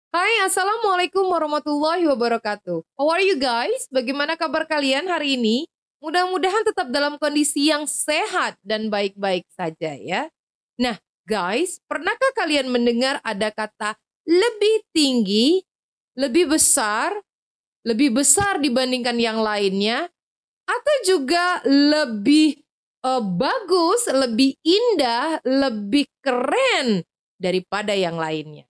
Hai, Assalamualaikum warahmatullahi wabarakatuh. How are you guys? Bagaimana kabar kalian hari ini? Mudah-mudahan tetap dalam kondisi yang sehat dan baik-baik saja ya. Nah, guys, pernahkah kalian mendengar ada kata lebih tinggi, lebih besar dibandingkan yang lainnya, atau juga lebih bagus, lebih indah, lebih keren daripada yang lainnya?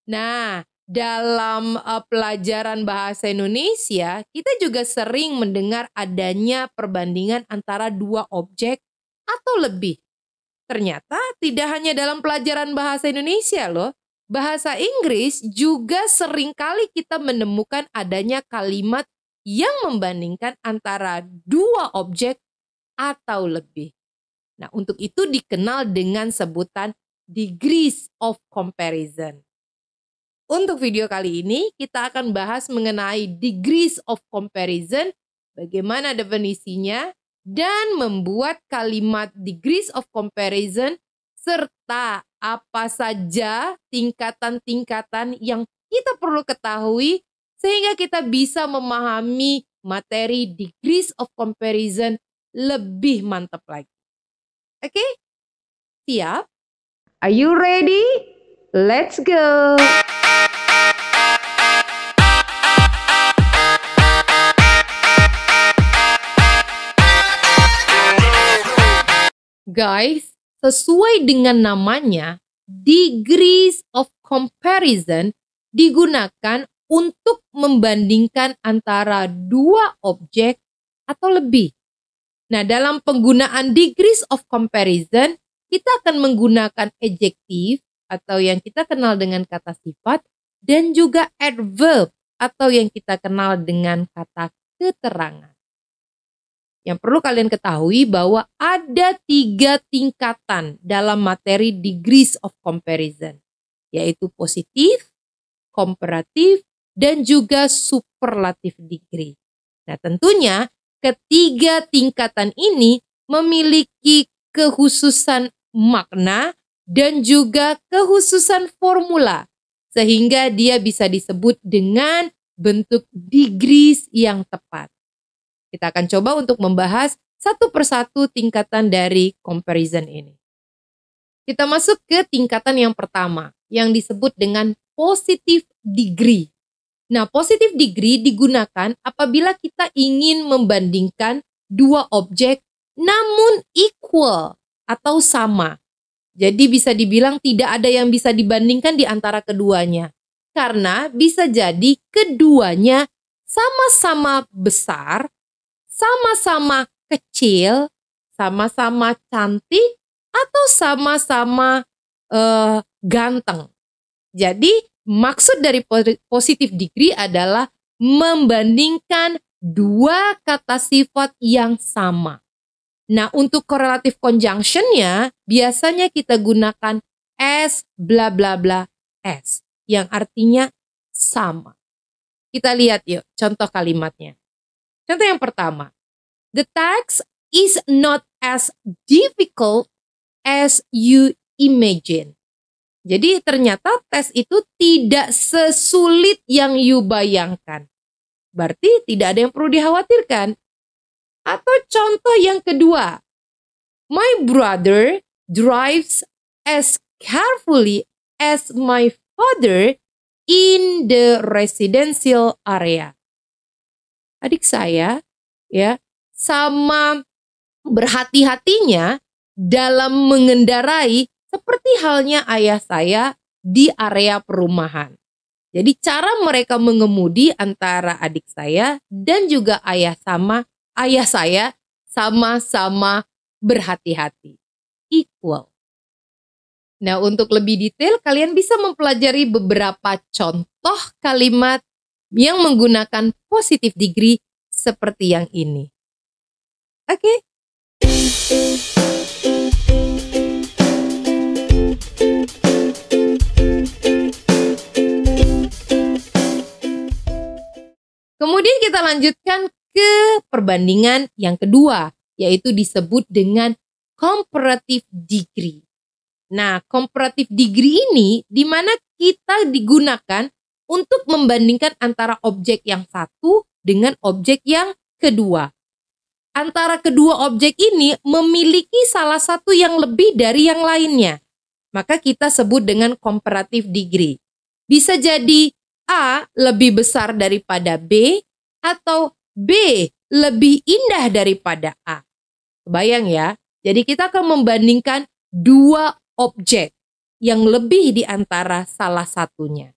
Nah, dalam pelajaran bahasa Indonesia, kita juga sering mendengar adanya perbandingan antara dua objek atau lebih. Ternyata tidak hanya dalam pelajaran bahasa Indonesia loh, bahasa Inggris juga seringkali kita menemukan adanya kalimat yang membandingkan antara dua objek atau lebih. Nah, untuk itu dikenal dengan sebutan degrees of comparison. Untuk video kali ini, kita akan bahas mengenai degrees of comparison, bagaimana definisinya, dan membuat kalimat degrees of comparison, serta apa saja tingkatan-tingkatan yang kita perlu ketahui, sehingga kita bisa memahami materi degrees of comparison lebih mantap lagi. Oke? Siap? Are you ready? Let's go! Guys, sesuai dengan namanya, degrees of comparison digunakan untuk membandingkan antara dua objek atau lebih. Nah, dalam penggunaan degrees of comparison, kita akan menggunakan adjektif atau yang kita kenal dengan kata sifat, dan juga adverb atau yang kita kenal dengan kata keterangan. Yang perlu kalian ketahui bahwa ada 3 tingkatan dalam materi degrees of comparison, yaitu positif, komparatif, dan juga superlatif degree. Nah, tentunya ketiga tingkatan ini memiliki kekhususan makna dan juga kekhususan formula, sehingga dia bisa disebut dengan bentuk degrees yang tepat. Kita akan coba untuk membahas satu persatu tingkatan dari comparison ini. Kita masuk ke tingkatan yang pertama, yang disebut dengan positive degree. Nah, positive degree digunakan apabila kita ingin membandingkan dua objek namun equal atau sama. Jadi bisa dibilang tidak ada yang bisa dibandingkan di antara keduanya. Karena bisa jadi keduanya sama-sama besar, sama-sama kecil, sama-sama cantik, atau sama-sama ganteng. Jadi maksud dari positive degree adalah membandingkan dua kata sifat yang sama. Nah, untuk correlative conjunction-nya biasanya kita gunakan as bla bla bla as, yang artinya sama. Kita lihat yuk contoh kalimatnya. Contoh yang pertama, the task is not as difficult as you imagine. Jadi ternyata tes itu tidak sesulit yang you bayangkan. Berarti tidak ada yang perlu dikhawatirkan. Atau contoh yang kedua, my brother drives as carefully as my father in the residential area. Adik saya ya sama berhati-hatinya dalam mengendarai seperti halnya ayah saya di area perumahan. Jadi cara mereka mengemudi antara adik saya dan juga ayah saya sama-sama berhati-hati. Equal. Nah, untuk lebih detail kalian bisa mempelajari beberapa contoh kalimat yang menggunakan positive degree seperti yang ini. Oke? Kemudian kita lanjutkan ke perbandingan yang kedua, yaitu disebut dengan comparative degree. Nah, comparative degree ini di mana kita digunakan untuk membandingkan antara objek yang satu dengan objek yang kedua. Antara kedua objek ini memiliki salah satu yang lebih dari yang lainnya. Maka kita sebut dengan comparative degree. Bisa jadi A lebih besar daripada B atau B lebih indah daripada A. Kebayang ya? Jadi kita akan membandingkan dua objek yang lebih di antara salah satunya.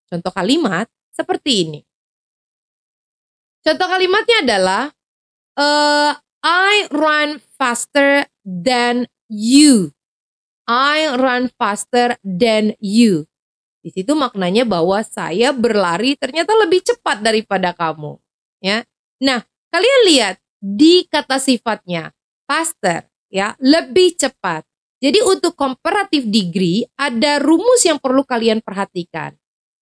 Contoh kalimat seperti ini. Contoh kalimatnya adalah I run faster than you. I run faster than you. Di situ maknanya bahwa saya berlari ternyata lebih cepat daripada kamu. Ya. Nah, kalian lihat di kata sifatnya faster, ya, lebih cepat. Jadi untuk comparative degree ada rumus yang perlu kalian perhatikan.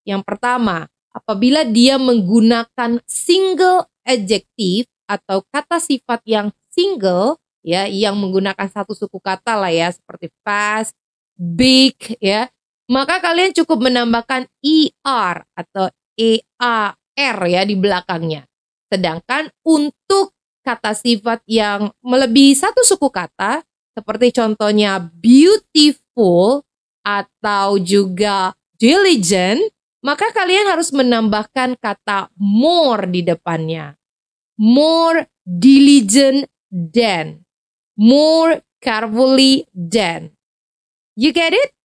Yang pertama, apabila dia menggunakan single adjective atau kata sifat yang single, ya, yang menggunakan satu suku kata lah ya, seperti fast, big, ya, maka kalian cukup menambahkan er atau ear ya di belakangnya. Sedangkan untuk kata sifat yang melebihi satu suku kata, seperti contohnya beautiful atau juga diligent, maka kalian harus menambahkan kata more di depannya. More diligent than. More carefully than. You get it?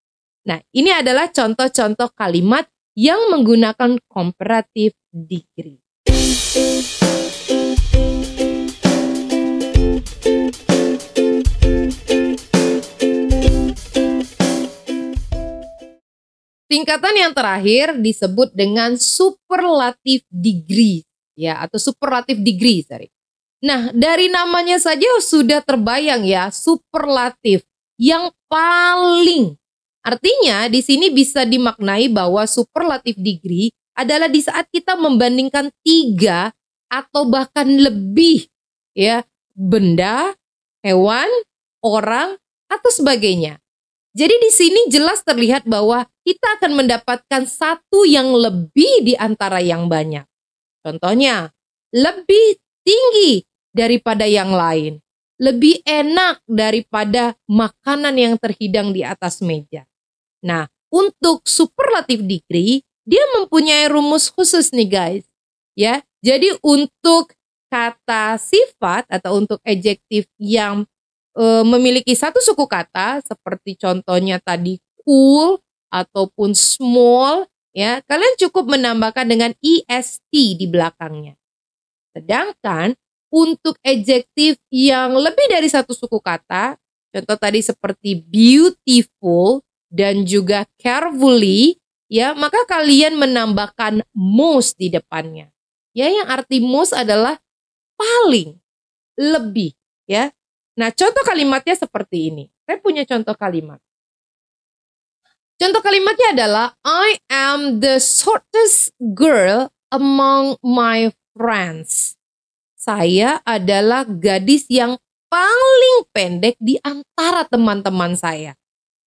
Nah, ini adalah contoh-contoh kalimat yang menggunakan comparative degree. Tingkatan yang terakhir disebut dengan superlative degree, ya, atau superlative degree, sorry. Nah, dari namanya saja sudah terbayang ya, superlative yang paling. Artinya di sini bisa dimaknai bahwa superlative degree adalah di saat kita membandingkan 3 atau bahkan lebih, ya, benda, hewan, orang, atau sebagainya. Jadi di sini jelas terlihat bahwa kita akan mendapatkan satu yang lebih di antara yang banyak. Contohnya, lebih tinggi daripada yang lain, lebih enak daripada makanan yang terhidang di atas meja. Nah, untuk superlative degree, dia mempunyai rumus khusus nih guys. Ya, jadi untuk kata sifat atau untuk adjektif yang memiliki satu suku kata, seperti contohnya tadi cool ataupun small, ya, kalian cukup menambahkan dengan est di belakangnya. Sedangkan untuk adjektif yang lebih dari satu suku kata, contoh tadi seperti beautiful dan juga carefully, ya, maka kalian menambahkan most di depannya. Ya, yang arti most adalah paling, lebih, ya. Nah, contoh kalimatnya seperti ini. Saya punya contoh kalimat. Contoh kalimatnya adalah I am the shortest girl among my friends. Saya adalah gadis yang paling pendek di antara teman-teman saya.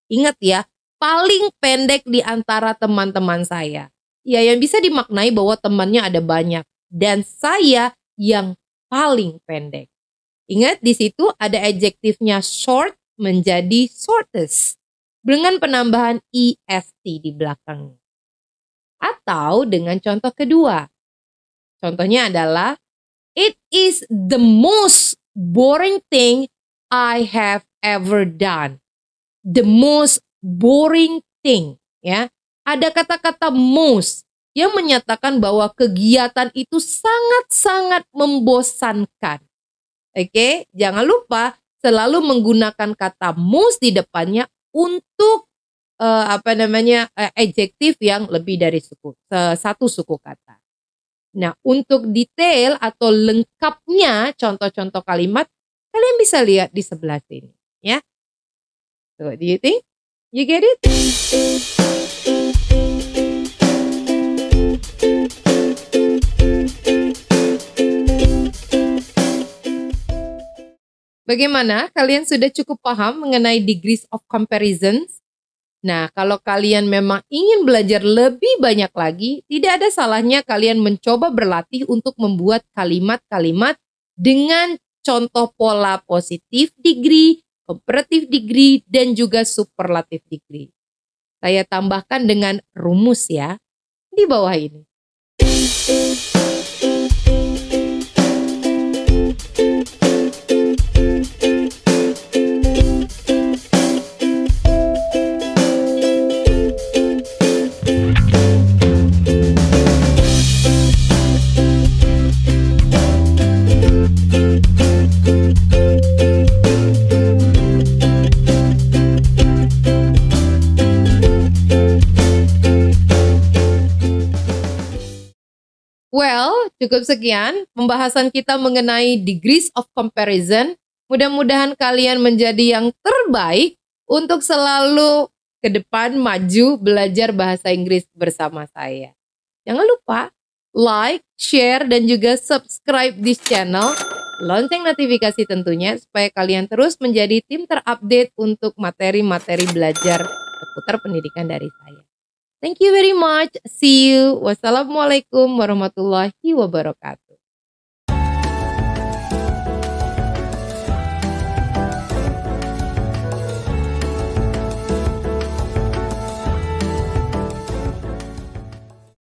Ingat ya, paling pendek di antara teman-teman saya. Ya, yang bisa dimaknai bahwa temannya ada banyak. Dan saya yang paling pendek. Ingat di situ ada adjektifnya short menjadi shortest. Dengan penambahan est di belakangnya. Atau dengan contoh kedua. Contohnya adalah it is the most boring thing I have ever done. The most boring thing, ya. Ada kata-kata most yang menyatakan bahwa kegiatan itu sangat-sangat membosankan. Oke, jangan lupa selalu menggunakan kata most di depannya untuk adjektif yang lebih dari satu suku kata. Nah, untuk detail atau lengkapnya contoh-contoh kalimat kalian bisa lihat di sebelah sini, ya. So, do you think you get it? Bagaimana? Kalian sudah cukup paham mengenai degrees of comparisons? Nah, kalau kalian memang ingin belajar lebih banyak lagi, tidak ada salahnya kalian mencoba berlatih untuk membuat kalimat-kalimat dengan contoh pola positif degree, comparative degree, dan juga superlative degree. Saya tambahkan dengan rumus ya, di bawah ini. Well, cukup sekian pembahasan kita mengenai degrees of comparison. Mudah-mudahan kalian menjadi yang terbaik untuk selalu ke depan maju belajar bahasa Inggris bersama saya. Jangan lupa like, share, dan juga subscribe this channel. Lonceng notifikasi tentunya supaya kalian terus menjadi tim terupdate untuk materi-materi belajar seputar pendidikan dari saya. Thank you very much. See you. Wassalamualaikum warahmatullahi wabarakatuh.